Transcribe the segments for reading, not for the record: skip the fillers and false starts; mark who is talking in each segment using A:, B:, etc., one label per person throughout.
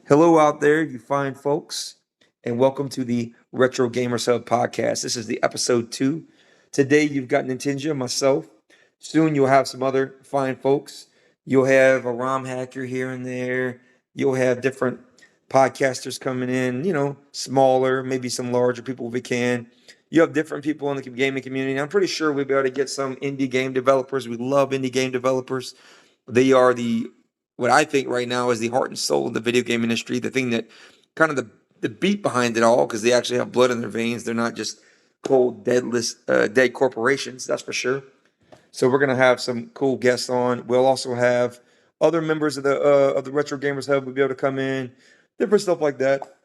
A: Hello out there, you fine folks, and welcome to the Retro Gamers Hub podcast. This is the episode 2. Today you've got Nintendo, myself. Soon you'll have some other fine folks. You'll have a ROM hacker here and there. You'll have different podcasters coming in, smaller, maybe some larger people if we can. You have different people in the gaming community. I'm pretty sure we'll be able to get some indie game developers. We love indie game developers. They are the what I think right now is the heart and soul of the video game industry, the thing that kind of the beat behind it all, because they actually have blood in their veins. They're not just cold, dead corporations, that's for sure. So we're gonna have some cool guests on. We'll also have other members of the Retro Gamers Hub will be able to come in, different stuff like that.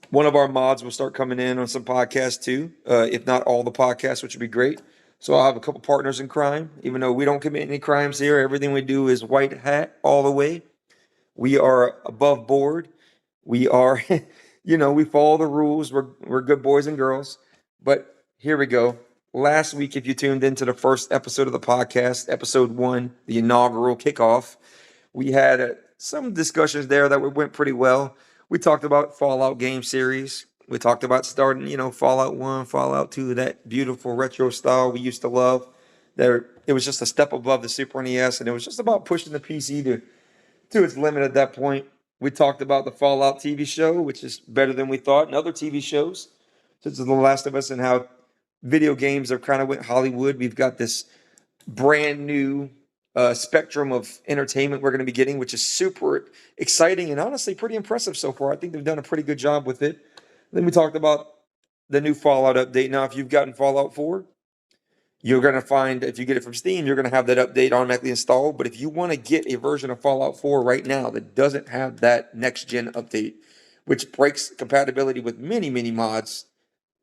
A: One of our mods will start coming in on some podcasts too, if not all the podcasts, which would be great. So I'll have a couple partners in crime, even though we don't commit any crimes here. Everything we do is white hat all the way. We are above board. We are, we follow the rules. We're good boys and girls. But here we go. Last week, if you tuned into the first episode of the podcast, episode 1, the inaugural kickoff, we had some discussions there that went pretty well. We talked about Fallout game series. We talked about starting, Fallout 1, Fallout 2, that beautiful retro style we used to love. There, it was just a step above the Super NES, and it was just about pushing the PC to its limit at that point. We talked about the Fallout TV show, which is better than we thought, and other TV shows, such as The Last of Us, and how video games are kind of went Hollywood. We've got this brand new spectrum of entertainment we're going to be getting, which is super exciting and honestly pretty impressive so far. I think they've done a pretty good job with it. Then we talked about the new Fallout update. Now, if you've gotten Fallout 4, you're going to find, if you get it from Steam, you're going to have that update automatically installed. But if you want to get a version of Fallout 4 right now that doesn't have that next gen update, which breaks compatibility with many, many mods,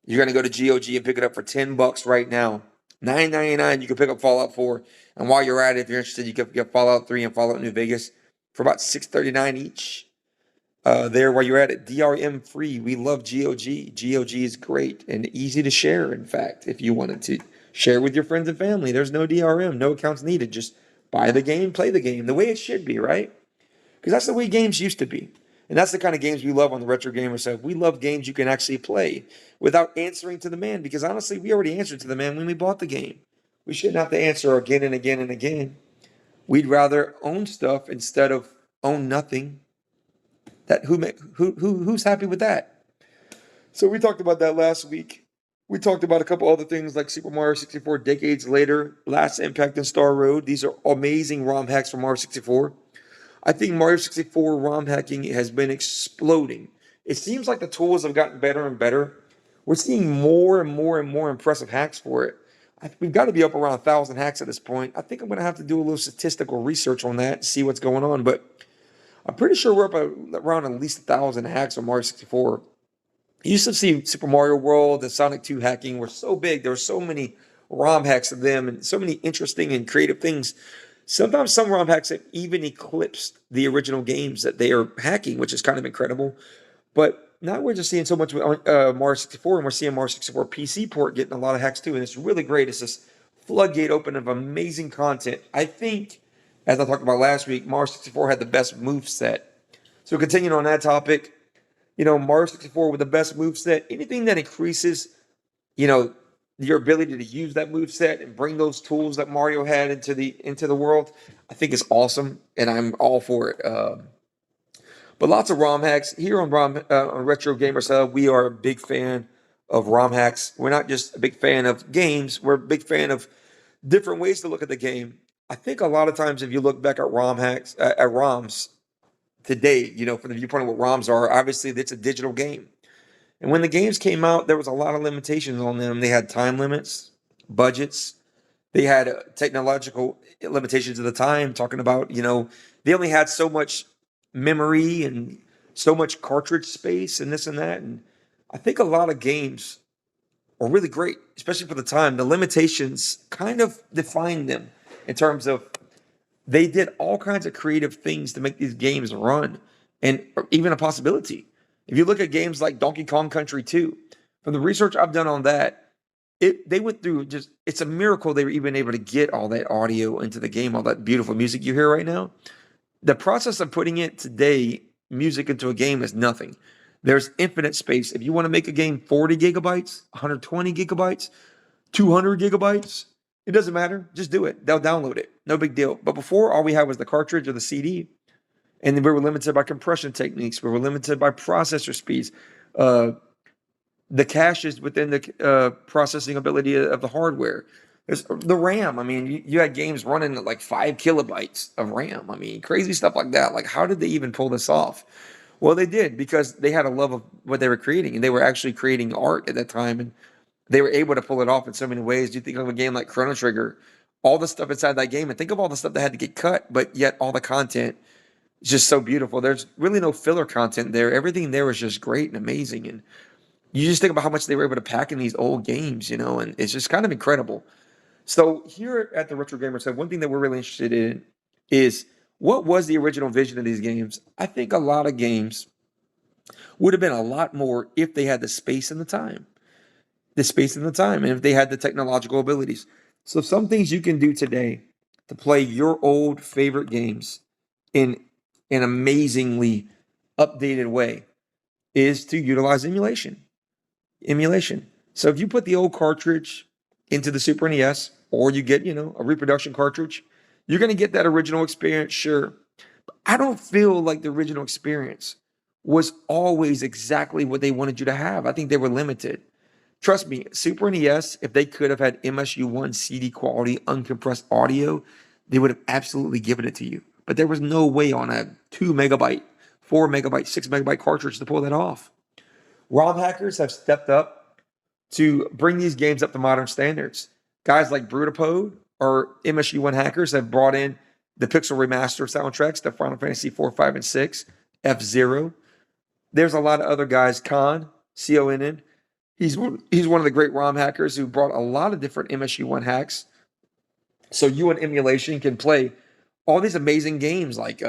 A: you're going to go to GOG and pick it up for $10 right now. $9.99, you can pick up Fallout 4. And while you're at it, if you're interested, you can get Fallout 3 and Fallout New Vegas for about $6.39 each. There, while you're at it, DRM free. We love GOG. GOG is great and easy to share, in fact, if you wanted to share with your friends and family. There's no DRM, no accounts needed. Just buy the game, play the game the way it should be, right? Because that's the way games used to be. And that's the kind of games we love on the Retro Gamer side. We love games you can actually play without answering to the man. Because honestly, we already answered to the man when we bought the game. We shouldn't have to answer again and again and again. We'd rather own stuff instead of own nothing. That who's happy with that? So we talked about that last week. We talked about a couple other things like Super Mario 64 decades later, Last Impact and Star Road. These are amazing ROM hacks from Mario 64. I think Mario 64 ROM hacking has been exploding. It seems like the tools have gotten better and better. We're seeing more and more and more impressive hacks for it. We've got to be up around 1,000 hacks at this point. I think I'm going to have to do a little statistical research on that and see what's going on. But I'm pretty sure we're up around at least 1,000 hacks on Mario 64. You used to see Super Mario World and Sonic 2 hacking were so big. There were so many ROM hacks of them and so many interesting and creative things. Sometimes some ROM hacks have even eclipsed the original games that they are hacking, which is kind of incredible. But now we're just seeing so much with Mario 64, and we're seeing Mario 64 PC port getting a lot of hacks too, and it's really great. It's this floodgate open of amazing content. I think, as I talked about last week, Mario 64 had the best move set. So continuing on that topic, Mario 64 with the best move set, anything that increases, your ability to use that move set and bring those tools that Mario had into the world, I think is awesome, and I'm all for it. But lots of ROM hacks here on Retro Gamers Hub. We are a big fan of ROM hacks. We're not just a big fan of games. We're a big fan of different ways to look at the game. I think a lot of times, if you look back at ROM hacks, at ROMs today, from the viewpoint of what ROMs are, obviously it's a digital game. And when the games came out, there was a lot of limitations on them. They had time limits, budgets. They had technological limitations at the time, talking about, they only had so much memory and so much cartridge space and this and that. And I think a lot of games are really great, especially for the time. The limitations kind of defined them in terms of they did all kinds of creative things to make these games run and even a possibility. If you look at games like Donkey Kong Country 2, from the research I've done on that, they went through it's a miracle they were even able to get all that audio into the game, all that beautiful music you hear right now. The process of putting it today music into a game is nothing. There's infinite space. If you want to make a game 40 gigabytes, 120 gigabytes, 200 gigabytes, it doesn't matter. Just do it. They'll download it. No big deal. But before, all we had was the cartridge or the CD. And then we were limited by compression techniques. We were limited by processor speeds. The caches within the processing ability of the hardware. There's the RAM. I mean, you had games running at like 5 kilobytes of RAM. I mean, crazy stuff like that. Like, how did they even pull this off? Well, they did because they had a love of what they were creating, and they were actually creating art at that time, and they were able to pull it off in so many ways. You think of a game like Chrono Trigger, all the stuff inside that game, and think of all the stuff that had to get cut, but yet all the content is just so beautiful. There's really no filler content there. Everything there was just great and amazing, and you just think about how much they were able to pack in these old games, and it's just kind of incredible. So here at the Retro Gamer Sub, one thing that we're really interested in is what was the original vision of these games? I think a lot of games would have been a lot more if they had the space and the time. The space and the time, and if they had the technological abilities. So some things you can do today to play your old favorite games in an amazingly updated way is to utilize emulation. So if you put the old cartridge into the Super NES, or you get, a reproduction cartridge, you're going to get that original experience, sure. But I don't feel like the original experience was always exactly what they wanted you to have. I think they were limited. Trust me, Super NES, if they could have had MSU1 CD quality uncompressed audio, they would have absolutely given it to you. But there was no way on a 2 megabyte, 4 megabyte, 6 megabyte cartridge to pull that off. ROM hackers have stepped up to bring these games up to modern standards. Guys like Brutapode or MSU1 hackers have brought in the Pixel Remaster soundtracks to Final Fantasy 4, 5, and 6, F-Zero. There's a lot of other guys, Conn, C-O-N-N. He's one of the great ROM hackers who brought a lot of different MSU1 hacks. So you in emulation can play all these amazing games like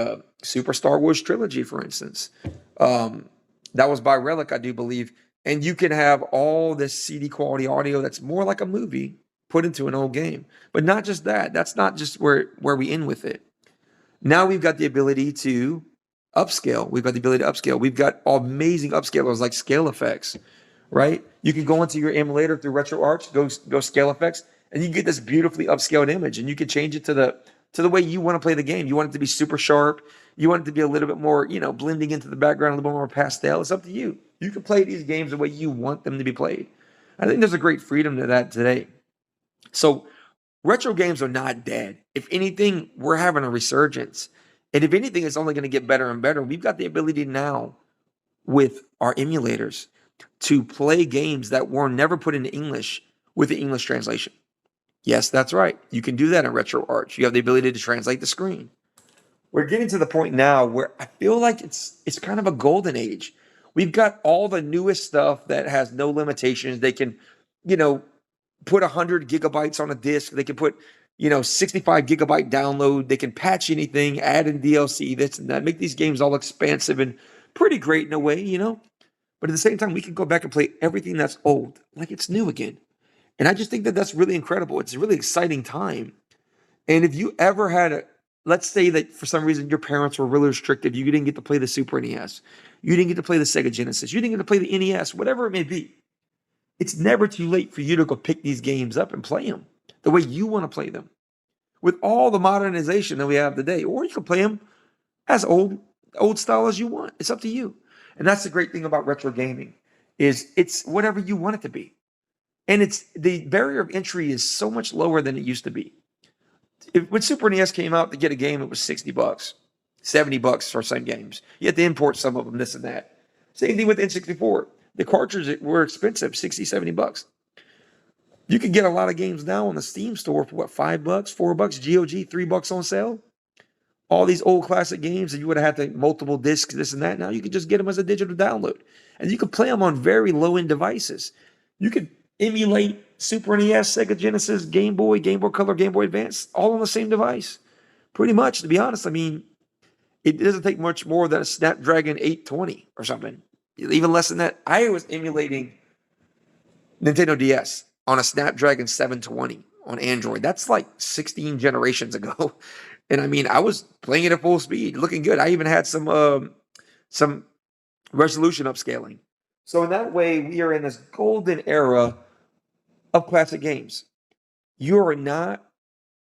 A: Super Star Wars Trilogy, for instance. That was by Relic, I do believe. And you can have all this CD quality audio that's more like a movie put into an old game. But not just that. That's not just where we end with it. Now we've got the ability to upscale. We've got amazing upscalers like Scale Effects, right? You can go into your emulator through RetroArch, go Scale Effects, and you get this beautifully upscaled image, and you can change it to the way you want to play the game. You want it to be super sharp. You want it to be a little bit more, blending into the background, a little bit more pastel. It's up to you. You can play these games the way you want them to be played. I think there's a great freedom to that today. So retro games are not dead. If anything, we're having a resurgence. And if anything, it's only going to get better and better. We've got the ability now with our emulators to play games that were never put into English with the English translation. Yes, that's right. You can do that in RetroArch. You have the ability to translate the screen. We're getting to the point now where I feel like it's kind of a golden age. We've got all the newest stuff that has no limitations. They can, put 100 gigabytes on a disk. They can put, 65 gigabyte download. They can patch anything, add in DLC, this and that, make these games all expansive and pretty great in a way, But at the same time, we can go back and play everything that's old like it's new again. And I just think that that's really incredible. It's a really exciting time. And if you ever had let's say that for some reason your parents were really restricted, you didn't get to play the Super NES, you didn't get to play the Sega Genesis, you didn't get to play the NES, whatever it may be. It's never too late for you to go pick these games up and play them the way you want to play them with all the modernization that we have today. Or you can play them as old style as you want. It's up to you. And that's the great thing about retro gaming is it's whatever you want it to be. And it's the barrier of entry is so much lower than it used to be. When Super NES came out to get a game, it was $60, $70 for some games. You had to import some of them, this and that. Same thing with N64. The cartridges were expensive, $60, $70. You can get a lot of games now on the Steam store for what, $5, $4, GOG, $3 on sale. All these old classic games that you would have had to multiple discs, this and that. Now you can just get them as a digital download. And you can play them on very low-end devices. You could emulate Super NES, Sega Genesis, Game Boy Color, Game Boy Advance, all on the same device. Pretty much, to be honest. I mean, it doesn't take much more than a Snapdragon 820 or something. Even less than that. I was emulating Nintendo DS on a Snapdragon 720 on Android. That's like 16 generations ago. And I mean, I was playing it at full speed, looking good. I even had some some resolution upscaling. So in that way, we are in this golden era of classic games. You are not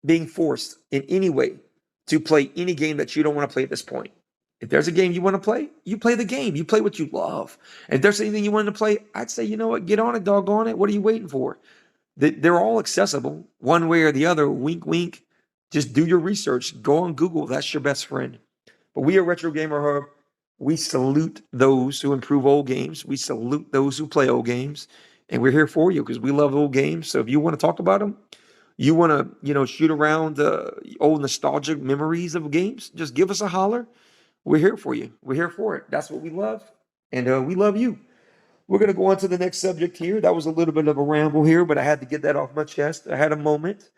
A: being forced in any way to play any game that you don't want to play at this point. If there's a game you want to play, you play the game. You play what you love. And if there's anything you want to play, I'd say, you know what, get on it, doggone it. What are you waiting for? They're all accessible one way or the other. Wink, wink. Just do your research. Go on Google. That's your best friend. But we at Retro Gamer Hub, we salute those who improve old games. We salute those who play old games. And we're here for you because we love old games. So if you want to talk about them, you want to, shoot around old nostalgic memories of games, just give us a holler. We're here for you. We're here for it. That's what we love. And we love you. We're going to go on to the next subject here. That was a little bit of a ramble here, but I had to get that off my chest. I had a moment.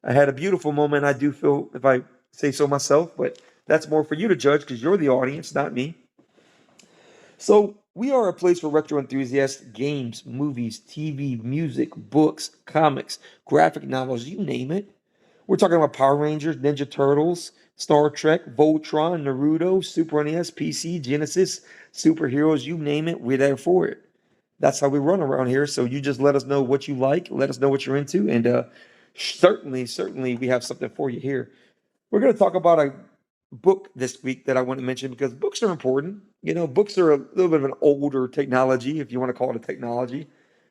A: I had a beautiful moment, I do feel, if I say so myself, but that's more for you to judge because you're the audience, not me. So we are a place for retro enthusiasts, games, movies, TV, music, books, comics, graphic novels, you name it. We're talking about Power Rangers, Ninja Turtles, Star Trek, Voltron, Naruto, Super NES, PC, Genesis, superheroes, you name it, we're there for it. That's how we run around here. So you just let us know what you like, let us know what you're into, and certainly we have something for you here. We're going to talk about a book this week that I want to mention because books are important. Books are a little bit of an older technology, if you want to call it a technology.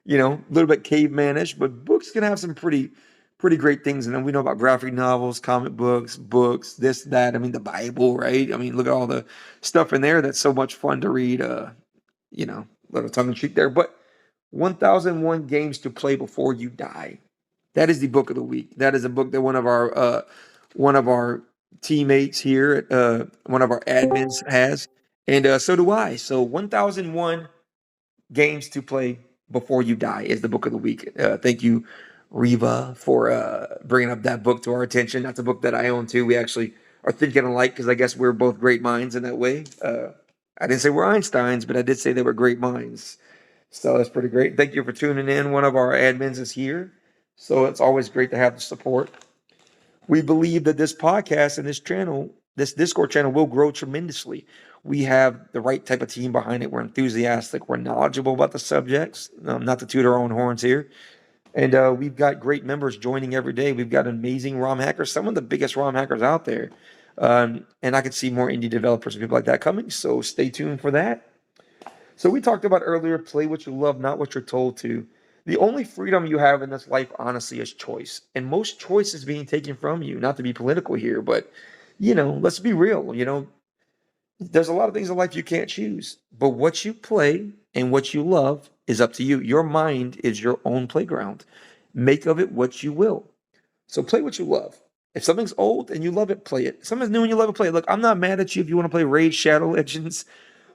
A: A little bit cavemanish, but books can have some pretty great things. And then we know about graphic novels, comic books, this, that. I mean, the Bible, right? I mean, look at all the stuff in there that's so much fun to read. Little tongue in cheek there. But 1001 Games to Play Before You Die. That is the book of the week. That is a book that one of our teammates here, one of our admins has, and so do I. So 1001 Games to Play Before You Die is the book of the week. Thank you, Riva, for bringing up that book to our attention. That's a book that I own too. We actually are thinking alike because I guess we're both great minds in that way. I didn't say we're Einsteins, but I did say they were great minds. So that's pretty great. Thank you for tuning in. One of our admins is here. So it's always great to have the support. We believe that this podcast and this channel, this Discord channel, will grow tremendously. We have the right type of team behind it. We're enthusiastic. We're knowledgeable about the subjects. Not to toot our own horns here. And we've got great members joining every day. We've got amazing ROM hackers, some of the biggest ROM hackers out there. And I could see more indie developers and people like that coming. So stay tuned for that. So we talked about earlier, play what you love, not what you're told to. The only freedom you have in this life, honestly, is choice. And most choice is being taken from you. Not to be political here, but, let's be real. There's a lot of things in life you can't choose. But what you play and what you love is up to you. Your mind is your own playground. Make of it what you will. So play what you love. If something's old and you love it, play it. If something's new and you love it, play it. Look, I'm not mad at you if you want to play Raid Shadow Legends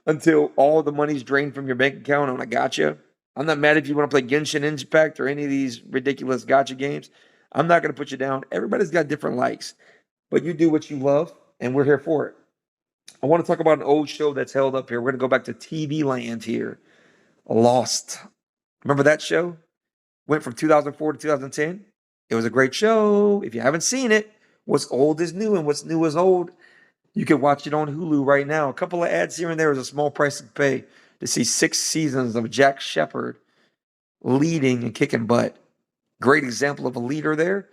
A: until all the money's drained from your bank account on a gotcha. I'm not mad if you want to play Genshin Impact or any of these ridiculous gotcha games. I'm not going to put you down. Everybody's got different likes, but you do what you love, and we're here for it. I want to talk about an old show that's held up here. We're going to go back to TV land here. Lost. Remember that show? Went from 2004 to 2010. It was a great show. If you haven't seen it, what's old is new and what's new is old. You can watch it on Hulu right now. A couple of ads here and there is a small price to pay to see 6 seasons of Jack Shepard leading and kicking butt. Great example of a leader there.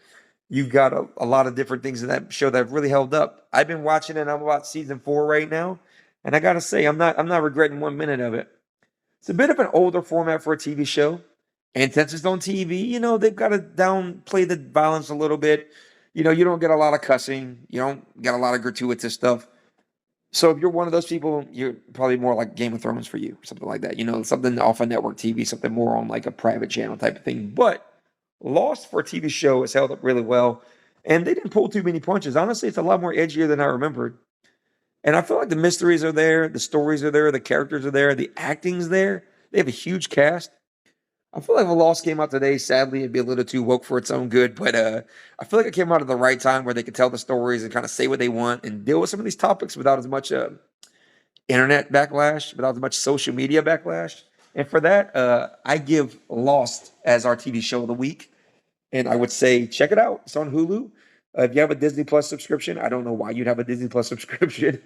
A: You've got a lot of different things in that show that have really held up. I've been watching it. I'm about season 4 right now. And I got to say, I'm not regretting 1 minute of it. It's a bit of an older format for a TV show. And since it's on TV, they've got to downplay the violence a little bit. You don't get a lot of cussing. You don't get a lot of gratuitous stuff. So if you're one of those people, you're probably more like Game of Thrones for you, something like that. Something off of network TV, something more on like a private channel type of thing. But Lost for a TV show has held up really well. And they didn't pull too many punches. Honestly, it's a lot more edgier than I remembered. And I feel like the mysteries are there, the stories are there, the characters are there, the acting's there. They have a huge cast. I feel like if Lost came out today, sadly, it'd be a little too woke for its own good. But I feel like it came out at the right time where they could tell the stories and kind of say what they want and deal with some of these topics without as much internet backlash, without as much social media backlash. And for that, I give Lost as our TV show of the week. And I would say check it out. It's on Hulu. If you have a Disney Plus subscription, I don't know why you'd have a Disney Plus subscription.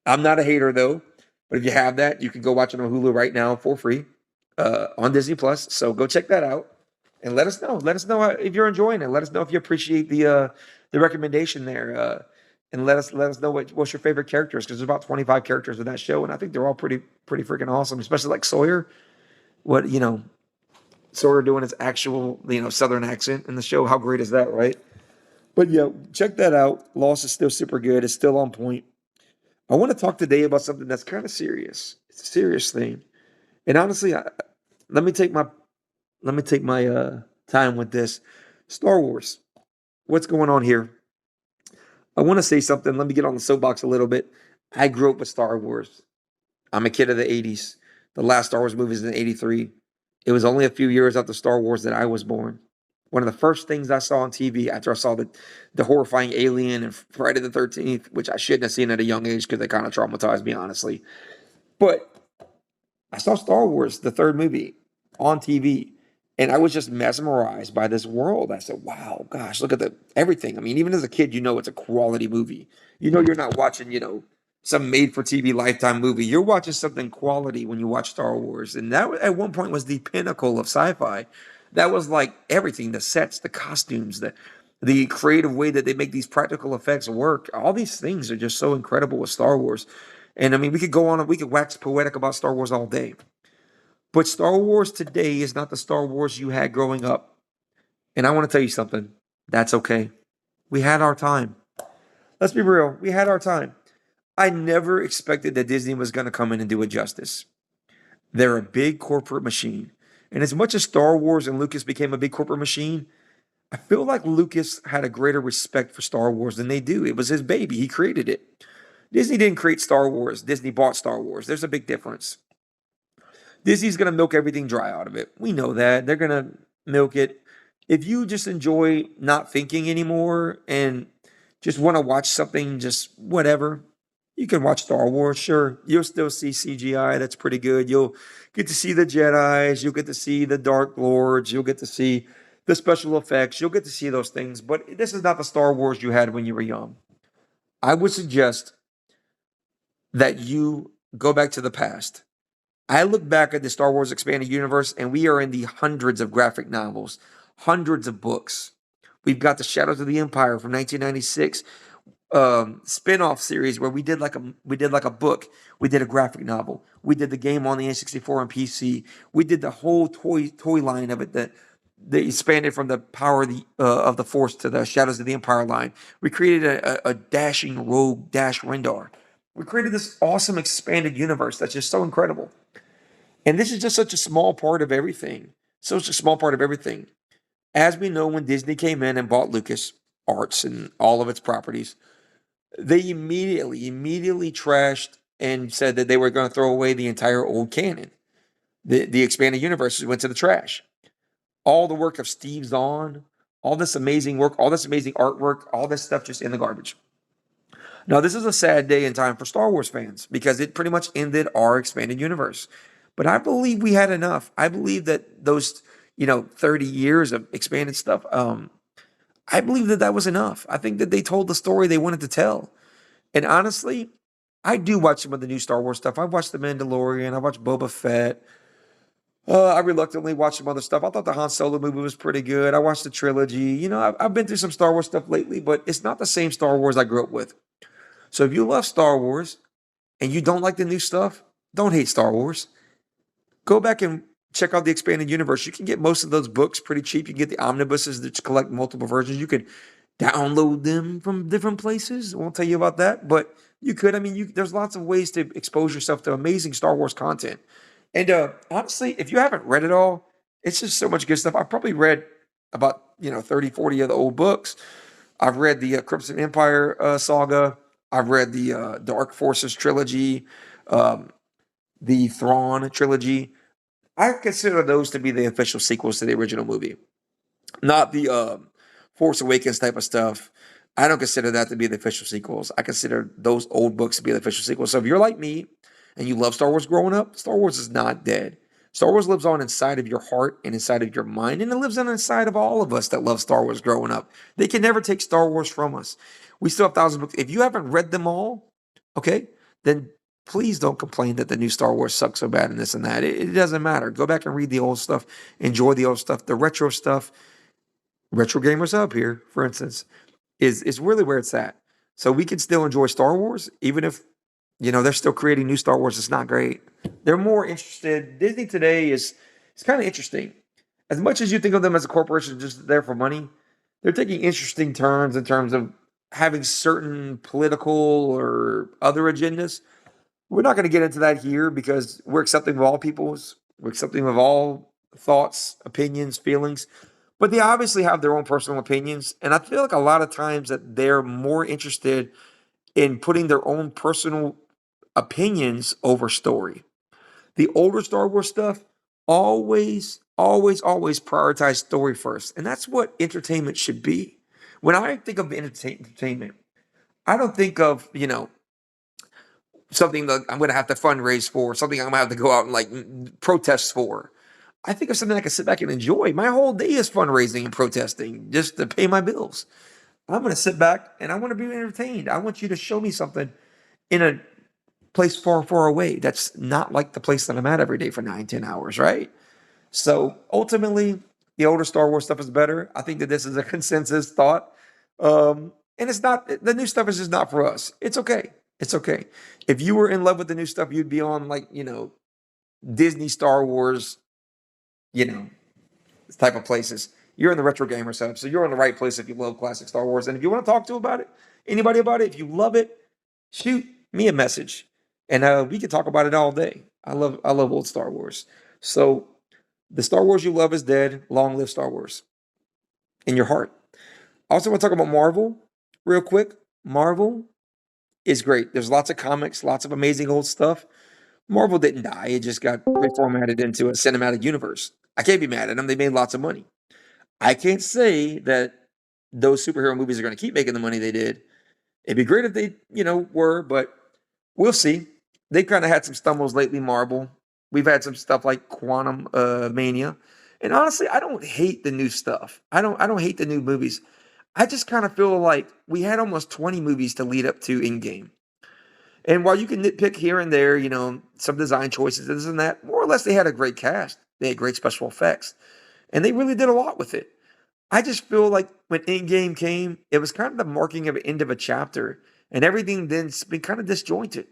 A: I'm not a hater, though. But if you have that, you can go watch it on Hulu right now for free on Disney Plus. So go check that out and let us know. Let us know if you're enjoying it. Let us know if you appreciate the recommendation there. And let us know what's your favorite characters, because there's about 25 characters in that show, and I think they're all pretty freaking awesome. Especially like Sawyer. What Sawyer doing his actual Southern accent in the show. How great is that, right? But yeah, check that out. Lost is still super good. It's still on point. I want to talk today about something that's kind of serious. It's a serious thing. And honestly, let me take my time with this. Star Wars. What's going on here? I want to say something. Let me get on the soapbox a little bit. I grew up with Star Wars. I'm a kid of the 80s. The last Star Wars movie is in 83. It was only a few years after Star Wars that I was born. One of the first things I saw on TV after I saw the horrifying Alien and Friday the 13th, which I shouldn't have seen at a young age because they kind of traumatized me, honestly. But I saw Star Wars, the third movie, on TV, and I was just mesmerized by this world. I said, "Wow, gosh, look at everything." I mean, even as a kid, it's a quality movie. You're not watching, some made-for-TV Lifetime movie. You're watching something quality when you watch Star Wars, and that at one point was the pinnacle of sci-fi. That was like everything: the sets, the costumes, the creative way that they make these practical effects work. All these things are just so incredible with Star Wars. And I mean, we could wax poetic about Star Wars all day. But Star Wars today is not the Star Wars you had growing up. And I want to tell you something. That's okay. We had our time. Let's be real. We had our time. I never expected that Disney was going to come in and do it justice. They're a big corporate machine. And as much as Star Wars and Lucas became a big corporate machine, I feel like Lucas had a greater respect for Star Wars than they do. It was his baby. He created it. Disney didn't create Star Wars. Disney bought Star Wars. There's a big difference. Disney's going to milk everything dry out of it. We know that. They're going to milk it. If you just enjoy not thinking anymore and just want to watch something, just whatever, you can watch Star Wars. Sure, you'll still see CGI. That's pretty good. You'll get to see the Jedis. You'll get to see the Dark Lords. You'll get to see the special effects. You'll get to see those things. But this is not the Star Wars you had when you were young. I would suggest that you go back to the past. I look back at the Star Wars Expanded Universe, and we are in the hundreds of graphic novels, hundreds of books. We've got the Shadows of the Empire from 1996 spin-off series where we did like a book, we did a graphic novel, we did the game on the N64 and PC, we did the whole toy line of it that they expanded from the power of the Force to the Shadows of the Empire line. We created a dashing rogue Dash Rendar. We created this awesome expanded universe that's just so incredible. And this is just such a small part of everything. Such a small part of everything. As we know, when Disney came in and bought Lucas Arts and all of its properties, they immediately trashed and said that they were going to throw away the entire old canon. The expanded universe went to the trash. All the work of Steve Zahn, all this amazing work, all this amazing artwork, all this stuff just in the garbage. Now, this is a sad day and time for Star Wars fans because it pretty much ended our expanded universe. But I believe we had enough. I believe that those, 30 years of expanded stuff, I believe that was enough. I think that they told the story they wanted to tell. And honestly, I do watch some of the new Star Wars stuff. I watched The Mandalorian. I watched Boba Fett. I reluctantly watched some other stuff. I thought the Han Solo movie was pretty good. I watched the trilogy. I've been through some Star Wars stuff lately, but it's not the same Star Wars I grew up with. So if you love Star Wars and you don't like the new stuff, don't hate Star Wars. Go back and check out the expanded universe. You can get most of those books pretty cheap. You can get the omnibuses that collect multiple versions. You can download them from different places. I won't tell you about that, but you could. I mean, there's lots of ways to expose yourself to amazing Star Wars content. And honestly, if you haven't read it all, it's just so much good stuff. I've probably read about 30, 40 of the old books. I've read the Crimson Empire saga. I've read the Dark Forces trilogy, the Thrawn trilogy. I consider those to be the official sequels to the original movie, not the Force Awakens type of stuff. I don't consider that to be the official sequels. I consider those old books to be the official sequels. So if you're like me and you love Star Wars growing up, Star Wars is not dead. Star Wars lives on inside of your heart and inside of your mind, and it lives on inside of all of us that love Star Wars growing up. They can never take Star Wars from us. We still have thousands of books. If you haven't read them all, okay, then please don't complain that the new Star Wars sucks so bad and this and that. It doesn't matter. Go back and read the old stuff. Enjoy the old stuff. The retro stuff, Retro Gamers Hub here, for instance, is really where it's at. So we can still enjoy Star Wars, even if they're still creating new Star Wars. It's not great. They're more interested. Disney today is it's kind of interesting. As much as you think of them as a corporation just there for money, they're taking interesting turns in terms of having certain political or other agendas. We're not going to get into that here because we're accepting of all people's, we're accepting of all thoughts, opinions, feelings. But they obviously have their own personal opinions. And I feel like a lot of times that they're more interested in putting their own personal opinions over story. The older Star Wars stuff always, always, always prioritize story first. And that's what entertainment should be. When I think of entertainment, I don't think of, something that I'm going to have to fundraise for, something I'm going to have to go out and protest for. I think of something I can sit back and enjoy. My whole day is fundraising and protesting just to pay my bills. I'm going to sit back and I want to be entertained. I want you to show me something in a place far, far away that's not like the place that I'm at every day for 9, 10 hours, right? So ultimately, the older Star Wars stuff is better. I think that this is a consensus thought. And it's not, the new stuff is just not for us. It's okay. It's okay. If you were in love with the new stuff, you'd be on Disney, Star Wars, type of places. You're in the Retro Gamer Hub, so you're in the right place if you love classic Star Wars. And if you want to talk to about it, anybody about it, if you love it, shoot me a message, and we can talk about it all day. I love old Star Wars. So the Star Wars you love is dead. Long live Star Wars in your heart. I also want to talk about Marvel real quick. Marvel is great. There's lots of comics, lots of amazing old stuff. Marvel didn't die. It just got reformatted into a cinematic universe. I can't be mad at them. They made lots of money. I can't say that those superhero movies are going to keep making the money they did. It'd be great if they, were, but we'll see. They've kind of had some stumbles lately, Marvel. We've had some stuff like Quantum Mania. And honestly, I don't hate the new stuff. I don't hate the new movies. I just kind of feel like we had almost 20 movies to lead up to Endgame. And while you can nitpick here and there, some design choices, this and that, more or less they had a great cast. They had great special effects. And they really did a lot with it. I just feel like when Endgame came, it was kind of the marking of the end of a chapter. And everything then's been kind of disjointed.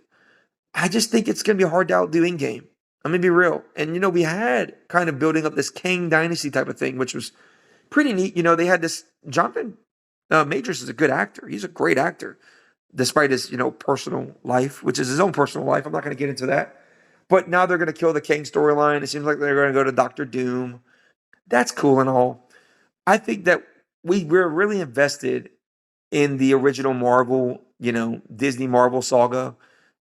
A: I just think it's going to be hard to outdo Endgame. I'm going to be real. And, we had kind of building up this Kang Dynasty type of thing, which was pretty neat. They had this, Jonathan Majors is a good actor. He's a great actor, despite his, personal life, which is his own personal life. I'm not going to get into that. But now they're going to kill the Kang storyline. It seems like they're going to go to Doctor Doom. That's cool and all. I think that we're really invested in the original Marvel, Disney Marvel saga.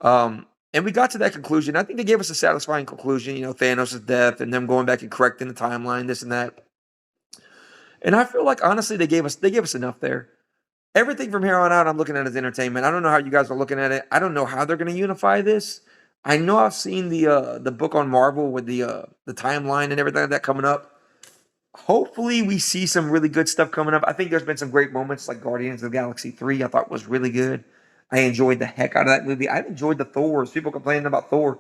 A: And we got to that conclusion. I think they gave us a satisfying conclusion, Thanos' death and them going back and correcting the timeline, this and that. And I feel like honestly they gave us enough there. Everything from here on out, I'm looking at as entertainment. I don't know how you guys are looking at it. I don't know how they're going to unify this. I know I've seen the book on Marvel with the timeline and everything like that coming up. Hopefully, we see some really good stuff coming up. I think there's been some great moments like Guardians of the Galaxy 3. I thought was really good. I enjoyed the heck out of that movie. I've enjoyed the Thors. People complaining about Thor.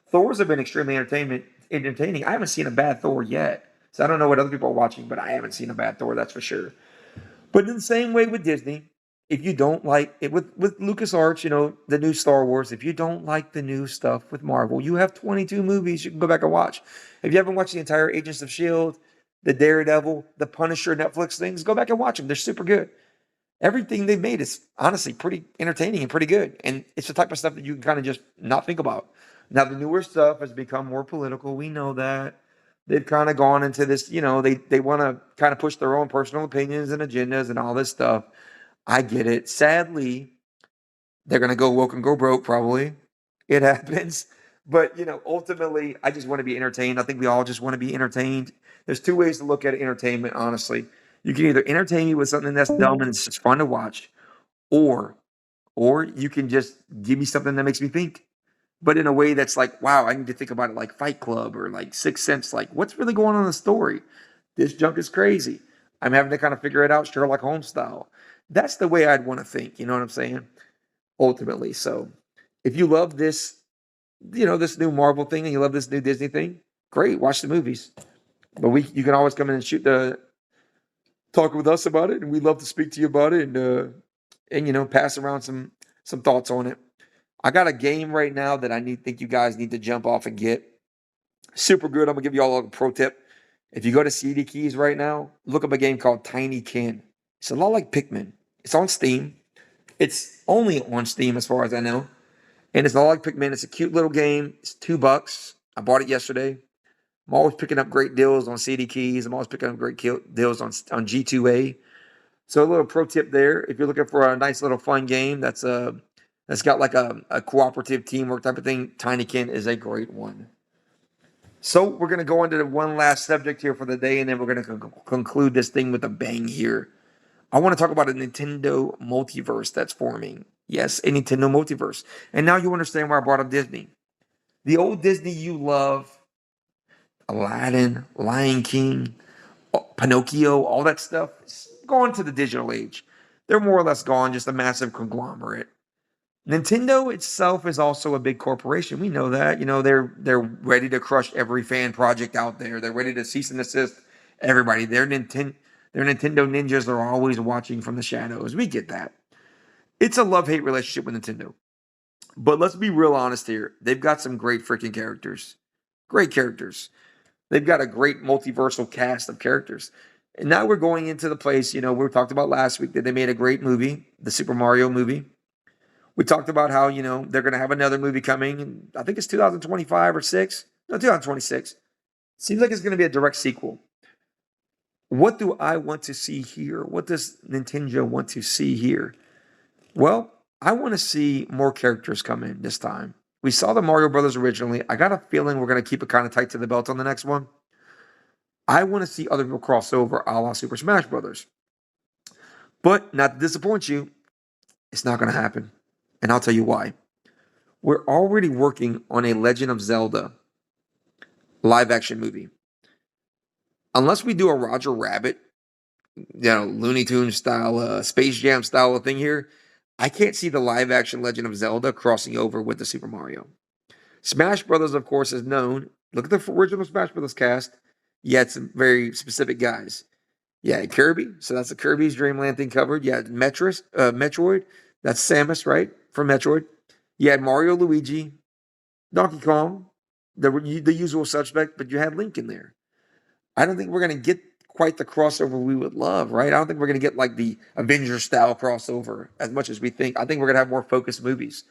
A: Thors have been extremely entertaining. I haven't seen a bad Thor yet. So I don't know what other people are watching, but I haven't seen a bad Thor, that's for sure. But in the same way with Disney, if you don't like it with LucasArts, the new Star Wars, if you don't like the new stuff with Marvel, you have 22 movies you can go back and watch. If you haven't watched the entire Agents of S.H.I.E.L.D., the Daredevil, the Punisher Netflix things, go back and watch them. They're super good. Everything they've made is honestly pretty entertaining and pretty good. And it's the type of stuff that you can kind of just not think about. Now, the newer stuff has become more political. We know that. They've kind of gone into this, they want to kind of push their own personal opinions and agendas and all this stuff. I get it. Sadly, they're going to go woke and go broke, probably. It happens. But, ultimately, I just want to be entertained. I think we all just want to be entertained. There's two ways to look at entertainment, honestly. You can either entertain me with something that's dumb and it's just fun to watch, or you can just give me something that makes me think, but in a way that's like, wow, I need to think about it like Fight Club or like Sixth Sense. Like, what's really going on in the story? This junk is crazy. I'm having to kind of figure it out Sherlock Holmes style. That's the way I'd want to think. You know what I'm saying? Ultimately. So if you love this this new Marvel thing and you love this new Disney thing, great, watch the movies. But you can always come in and talk with us about it, and we'd love to speak to you about it and pass around some thoughts on it. I got a game right now that think you guys need to jump off and get. Super good. I'm gonna give you all a pro tip. If you go to CD Keys right now, look up a game called Tiny Kin. It's a lot like Pikmin. It's on Steam. It's only on Steam as far as I know. And it's a lot like Pikmin. It's a cute little game. It's $2. I bought it yesterday. I'm always picking up great deals on CD Keys. I'm always picking up great deals on G2A. So a little pro tip there. If you're looking for a nice little fun game that's got like a cooperative teamwork type of thing, Tinykin is a great one. So we're going to go into the one last subject here for the day, and then we're going to conclude this thing with a bang here. I want to talk about a Nintendo multiverse that's forming. Yes, a Nintendo multiverse. And now you understand why I brought up Disney. The old Disney you love, Aladdin, Lion King, Pinocchio, all that stuff, is gone to the digital age. They're more or less gone, just a massive conglomerate. Nintendo itself is also a big corporation. We know that. They're ready to crush every fan project out there. They're ready to cease and desist everybody. Their Nintendo ninjas are always watching from the shadows. We get that. It's a love-hate relationship with Nintendo. But let's be real honest here. They've got some great freaking characters. Great characters. They've got a great multiversal cast of characters. And now we're going into the place, we talked about last week that they made a great movie, the Super Mario movie. We talked about how, they're going to have another movie coming. I think it's 2025 or 6. No, 2026. Seems like it's going to be a direct sequel. What do I want to see here? What does Nintendo want to see here? Well, I want to see more characters come in this time. We saw the Mario Brothers originally. I got a feeling we're going to keep it kind of tight to the belt on the next one. I want to see other people cross over a la Super Smash Brothers. But not to disappoint you, it's not going to happen. And I'll tell you why. We're already working on a Legend of Zelda live action movie. Unless we do a Roger Rabbit, Looney Tunes style, Space Jam style thing here, I can't see the live action Legend of Zelda crossing over with the Super Mario. Smash Brothers, of course, is known. Look at the original Smash Brothers cast. You had some very specific guys. Yeah, Kirby. So that's the Kirby's Dream Land thing covered. You had Metroid. That's Samus, right? From Metroid. You had Mario, Luigi, Donkey Kong, the usual suspect, but you had Link in there. I don't think we're going to get quite the crossover we would love, right? I don't think we're going to get like the Avengers style crossover as much as we think. I think we're going to have more focused movies.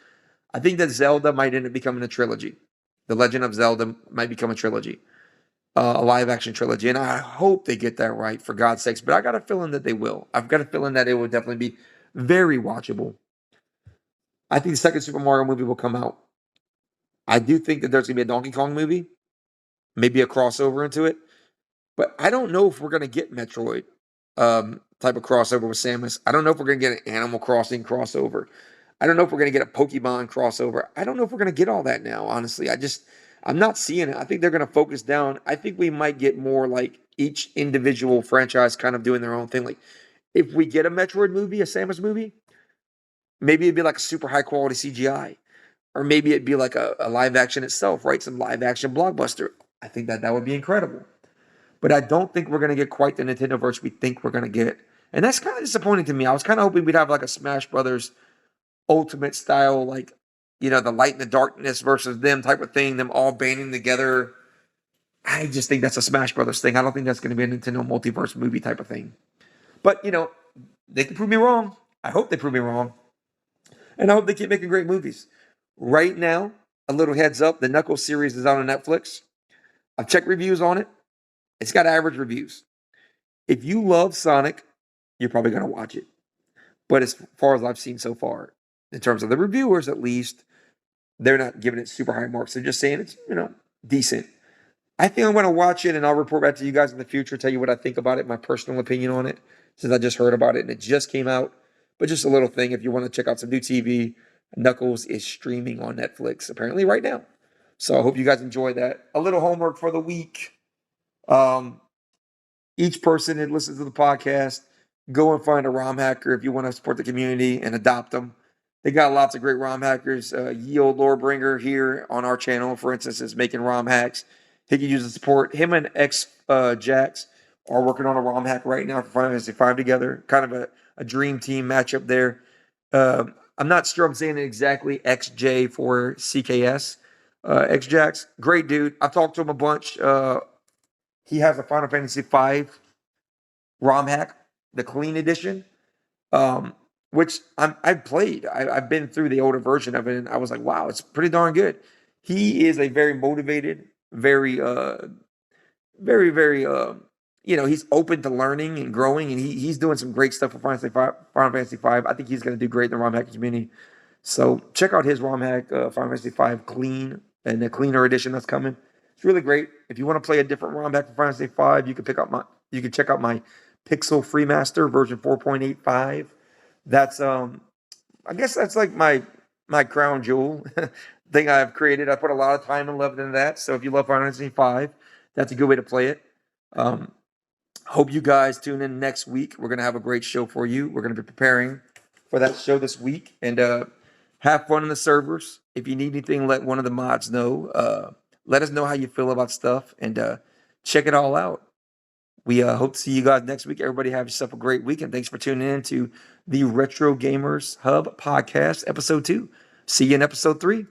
A: I think that Zelda might end up becoming a trilogy. The Legend of Zelda might become a trilogy, a live action trilogy. And I hope they get that right, for God's sakes. But I got a feeling that they will. I've got a feeling that it will definitely be very watchable. I think the second Super Mario movie will come out. I do think that there's going to be a Donkey Kong movie, maybe a crossover into it. But I don't know if we're going to get Metroid type of crossover with Samus. I don't know if we're going to get an Animal Crossing crossover. I don't know if we're going to get a Pokemon crossover. I don't know if we're going to get all that now, honestly. I'm not seeing it. I think they're going to focus down. I think we might get more like each individual franchise kind of doing their own thing. Like if we get a Metroid movie, a Samus movie, maybe it'd be like a super high quality CGI. Or maybe it'd be like a live action itself, right? Some live action blockbuster. I think that would be incredible. But I don't think we're going to get quite the Nintendoverse we think we're going to get. And that's kind of disappointing to me. I was kind of hoping we'd have like a Smash Brothers Ultimate style, like, the light and the darkness versus them type of thing, them all banding together. I just think that's a Smash Brothers thing. I don't think that's going to be a Nintendo multiverse movie type of thing. But, they can prove me wrong. I hope they prove me wrong. And I hope they keep making great movies. Right now, a little heads up, the Knuckles series is out on Netflix. I've checked reviews on it. It's got average reviews. If you love Sonic, you're probably going to watch it. But as far as I've seen so far, in terms of the reviewers at least, they're not giving it super high marks. They're just saying it's, decent. I think I'm going to watch it, and I'll report back to you guys in the future, tell you what I think about it, my personal opinion on it, since I just heard about it and it just came out. But just a little thing, if you want to check out some new TV, Knuckles is streaming on Netflix apparently right now. So I hope you guys enjoy that. A little homework for the week. Each person that listens to the podcast, go and find a ROM hacker if you want to support the community and adopt them. They got lots of great ROM hackers. Yield Lorebringer here on our channel, for instance, is making ROM hacks. He can use the support. Him and X Jax are working on a ROM hack right now for Final Fantasy V together. Kind of a dream team matchup there. I'm not sure I'm saying it exactly. XJ for CKS. X Jax, great dude. I've talked to him a bunch. He has a Final Fantasy V ROM hack, the clean edition, which I've played. I've been through the older version of it, and I was like, wow, it's pretty darn good. He is a very motivated, very, very, he's open to learning and growing, and he's doing some great stuff for Final Fantasy V. I think he's going to do great in the ROM hack community. So check out his ROM hack, Final Fantasy V clean, and the cleaner edition that's coming. It's really great. If you want to play a different ROM hack for Final Fantasy V, you can check out my Pixel Freemaster version 4.85. That's I guess that's like my crown jewel thing I've created. I put a lot of time and love into that. So if you love Final Fantasy V, that's a good way to play it. Hope you guys tune in next week. We're gonna have a great show for you. We're gonna be preparing for that show this week, and have fun in the servers. If you need anything, let one of the mods know. Let us know how you feel about stuff, and check it all out. We hope to see you guys next week. Everybody have yourself a great week, and thanks for tuning in to the Retro Gamers Hub podcast, episode 2. See you in episode 3.